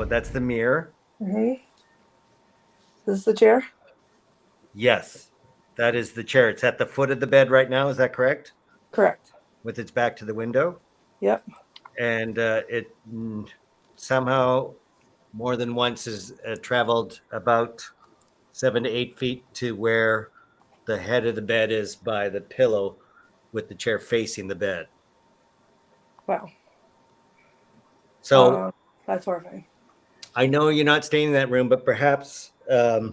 No, that's the mirror. Mm-hmm. This is the chair? Yes, that is the chair. It's at the foot of the bed right now. Is that correct? Correct. With its back to the window. Yep. And it somehow more than once has traveled about 7 to 8 feet to where the head of the bed is by the pillow with the chair facing the bed. Wow. So that's horrifying. I know you're not staying in that room, but perhaps, I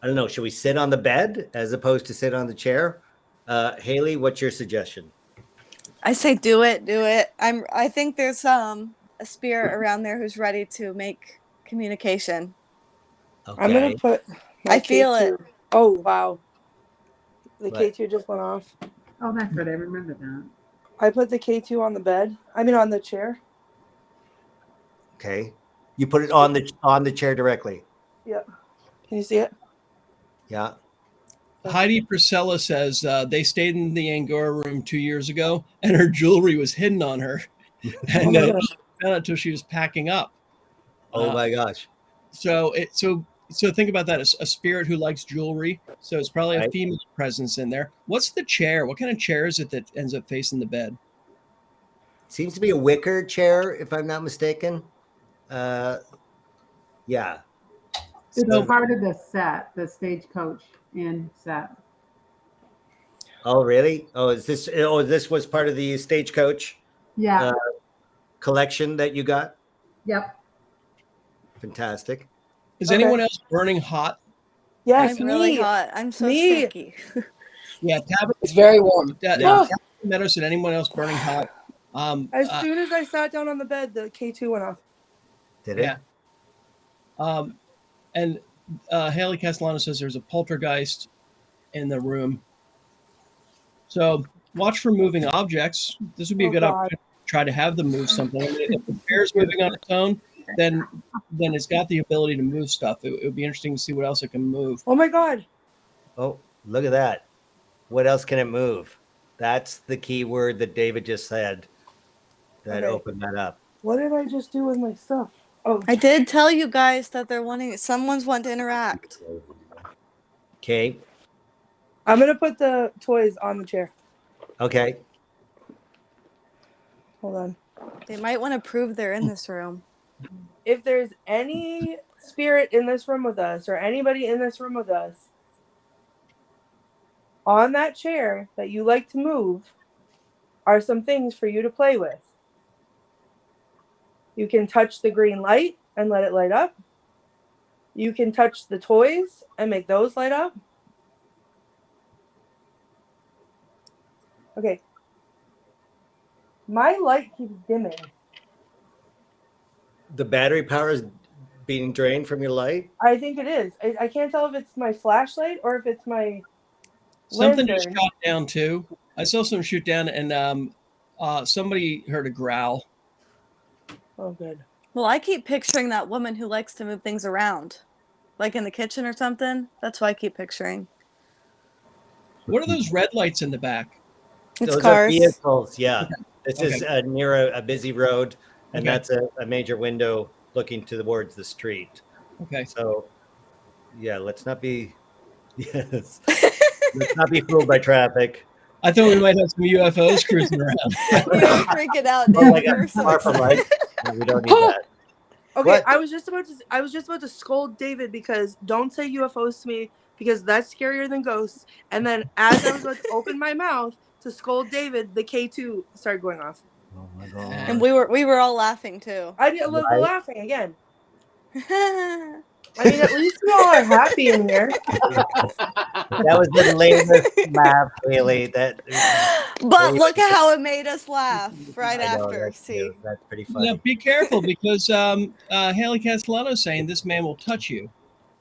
don't know, should we sit on the bed as opposed to sit on the chair? Haley, what's your suggestion? I say do it. I think there's a spirit around there who's ready to make communication. Okay. I'm gonna put I feel K2. it. Oh wow. The What? K2 just went off. Oh, that's right. I remember that. I put the K2 on the bed. I mean on the chair. Okay. You put it on the chair directly. Yep. Can you see it? Yeah. Heidi Priscilla says they stayed in the Angora room 2 years ago, and her jewelry was hidden on her, and my she gosh. found out until she was packing up. Oh my gosh. So think about that. A spirit who likes jewelry. So it's probably a Right. female presence in there. What's the chair? What kind of chair is it that ends up facing the bed? Seems to be a wicker chair, if I'm not mistaken. Yeah. It's So- part of the set, the stagecoach in set. Oh, really? Oh, this was part of the stagecoach Yeah. collection that you got? Yep. Fantastic. Is Okay. anyone else burning hot? Yes, I'm really me. hot. I'm so Me. sticky. Yeah, Tabitha. It's very warm. Yeah. Meadows, and anyone else burning hot? As soon as I sat down on the bed, the K2 went off. Did it? Yeah. And Haley Castellano says there's a poltergeist in the room. So watch for moving objects. This would be a Oh, good God. opportunity to try to have them move something. I mean, if the chair's moving on its own, then it's got the ability to move stuff. It would be interesting to see what else it can move. Oh my God. Oh, look at that. What else can it move? That's the key word that David just said that Okay. opened that up. What did I just do with my stuff? Oh, I did tell you guys that someone's wanting to interact. Okay. I'm gonna put the toys on the chair. Okay. Hold on. They might want to prove they're in this room. If there's any spirit in this room with us or anybody in this room with us on that chair that you like to move are some things for you to play with. You can touch the green light and let it light up. You can touch the toys and make those light up. Okay. My light keeps dimming. The battery power is being drained from your light. I think it is. I can't tell if it's my flashlight or if it's my Something just lantern. shot down too. I saw some shoot down, and somebody heard a growl. Oh, good. Well, I keep picturing that woman who likes to move things around, like in the kitchen or something. That's what I keep picturing. What are those red lights in the back? It's Those are cars. vehicles. Yeah. This Okay. is near a busy road, and Okay. that's a major window looking towards the street. Okay. So, yeah, let's not be let's not be fooled by traffic. I thought we might have some UFOs cruising around. You're freaking out, Oh dude. my You're God, so far from excited. light. No, we don't need that. Okay, What? I was just about to scold David because don't say UFOs to me because that's scarier than ghosts. And then as I was about to open my mouth to scold David, the K2 started going off. Oh my God. And we were all laughing too. I did Right. laughing again. I mean, at least we all are happy in here. That was the latest laugh, Haley. That. But look at how it made us laugh right I know, after. that's See, cute. That's pretty funny. Now, be careful because Haley Castellano is saying this man will touch you.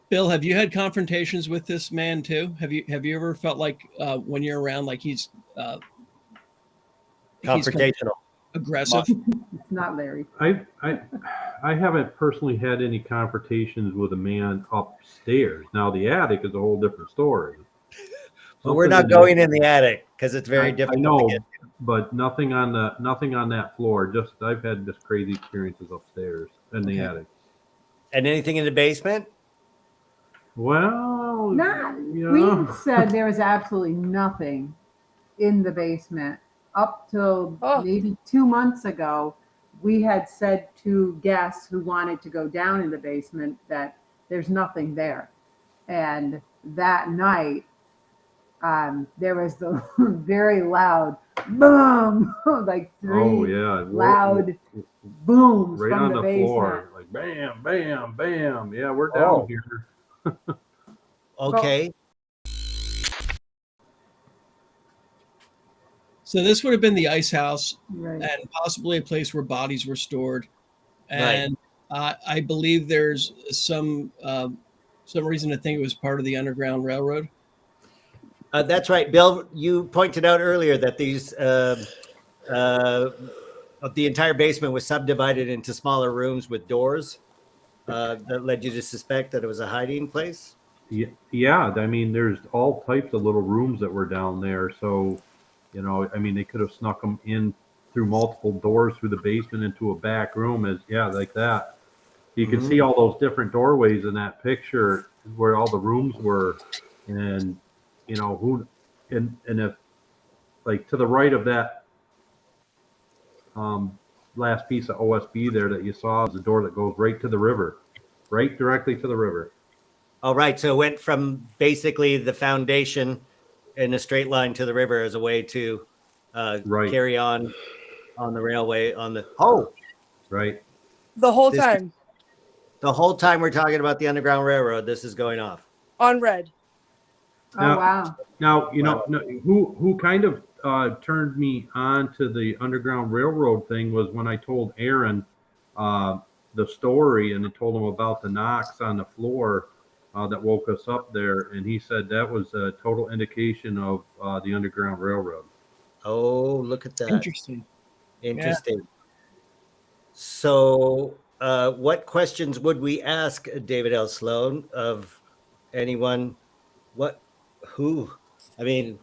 Bill, have you had confrontations with this man too? Have you ever felt like when you're around, like he's kind of Confrontational. aggressive? It's not Larry. I haven't personally had any confrontations with a man upstairs. Now the attic is a whole different story. But we're Something not going in the attic because it's very I difficult know, to get. but nothing on that floor. Just I've had just crazy experiences upstairs in the attic. And anything in the basement? Well, Not, you we know, said there was absolutely nothing in the basement up till Oh. maybe 2 months ago. We had said to guests who wanted to go down in the basement that there's nothing there. And that night, there was the very loud boom, like oh three yeah, loud booms right from on the the basement. floor, like bam, bam, bam. Yeah, we're down Oh. here. Okay. So this would have been the ice house Right. and possibly a place where bodies were stored. Right. And I believe there's some reason to think it was part of the Underground Railroad. That's right, Bill. You pointed out earlier that these the entire basement was subdivided into smaller rooms with doors that led you to suspect that it was a hiding place. Yeah, I mean, there's all types of little rooms that were down there. So, you know, I mean, they could have snuck them in through multiple doors through the basement into a back room, like that. You can see all those different doorways in that picture where all the rooms were, and you know and if like to the right of that last piece of OSB there that you saw is the door that goes right to the river, right directly to the river. All right, so it went from basically the foundation in a straight line to the river as a way to Right. carry on the railway on the Right. The whole This- time the whole time we're talking about the Underground Railroad, this is going off. on red. Oh, Now- wow. Now, you know, who kind of turned me on to the Underground Railroad thing was when I told Aaron the story, and I told him about the knocks on the floor that woke us up there, and he said that was a total indication of the Underground Railroad. Oh, look at that. Interesting. Interesting. So, what questions would we ask David L. Sloan of anyone? Who? I mean,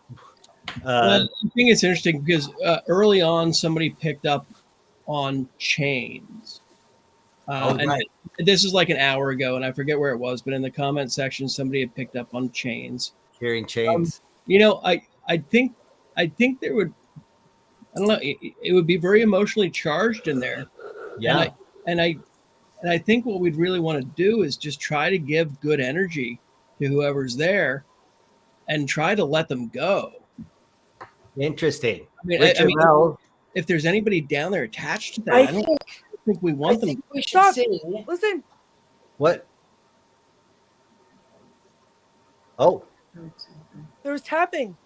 Well, I think it's interesting because early on somebody picked up on chains. And this is like an hour ago, and I forget where it was, but in the comment section, somebody had picked up on chains. hearing chains. You know, I think there would, I don't know, it would be very emotionally charged in there. Yeah. And I think what we'd really want to do is just try to give good energy to whoever's there, and try to let them go. Interesting. I mean, Richard-Lael, if there's anybody down there attached to that, I I don't think we want them. think we should Stop. sing. Listen, what? Oh, there was tapping.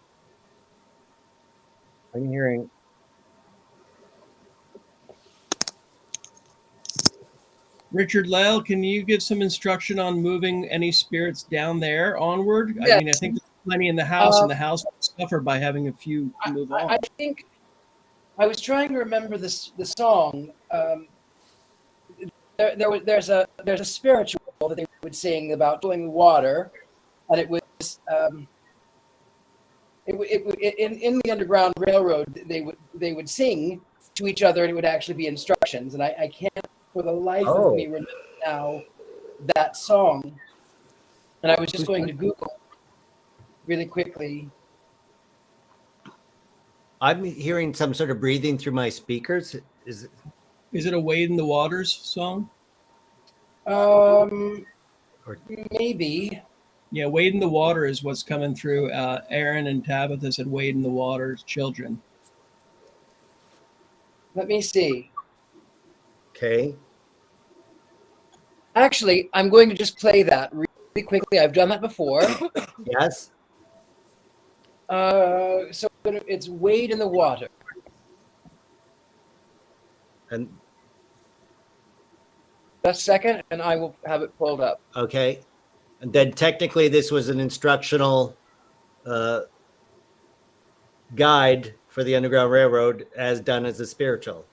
I'm hearing. Richard-Lael, can you give some instruction on moving any spirits down there onward? I Yes. mean, I think there's plenty in the house, and the house will suffer by having a few move on. I think I was trying to remember the song. There's a spiritual that they would sing about flowing water, and it was in the Underground Railroad. They would sing to each other, and it would actually be instructions. And I can't for the life of me remember now that song. And I was just going to Google really quickly. I'm hearing some sort of breathing through my speakers. Is Is it a Wade in the Waters song? Maybe. Yeah, Wade in the Water is what's coming through. Aaron and Tabitha said Wade in the Water's children. Let me see. okay? Actually, I'm going to just play that really quickly. I've done that before. Yes. So it's Wade in the Water. And Just a second, and I will have it pulled up. okay. And then technically, this was an instructional guide for the Underground Railroad, as done as a spiritual.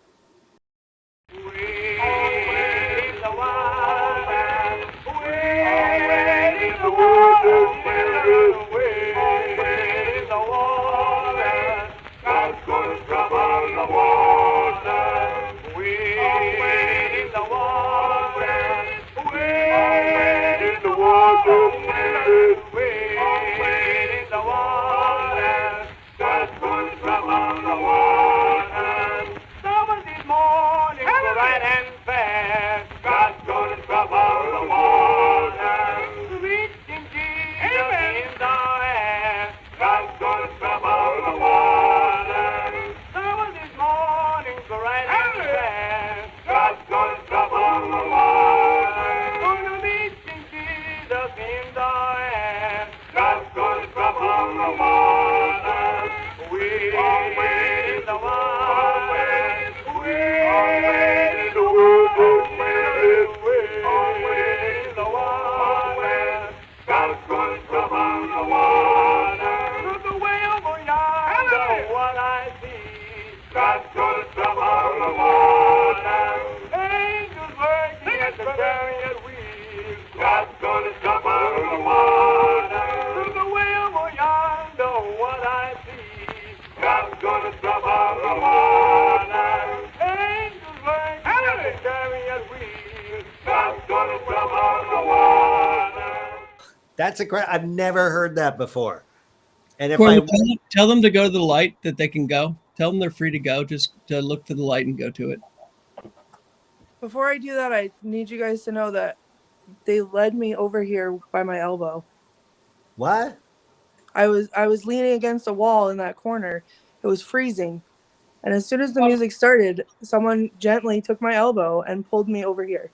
That's I've never heard that before. And if Courtney, I tell them to go to the light that they can go. Tell them they're free to go. Just to look to the light and go to it. Before I do that, I need you guys to know that they led me over here by my elbow. what? I was leaning against a wall in that corner. It was freezing. And as soon as the music started, someone gently took my elbow and pulled me over here.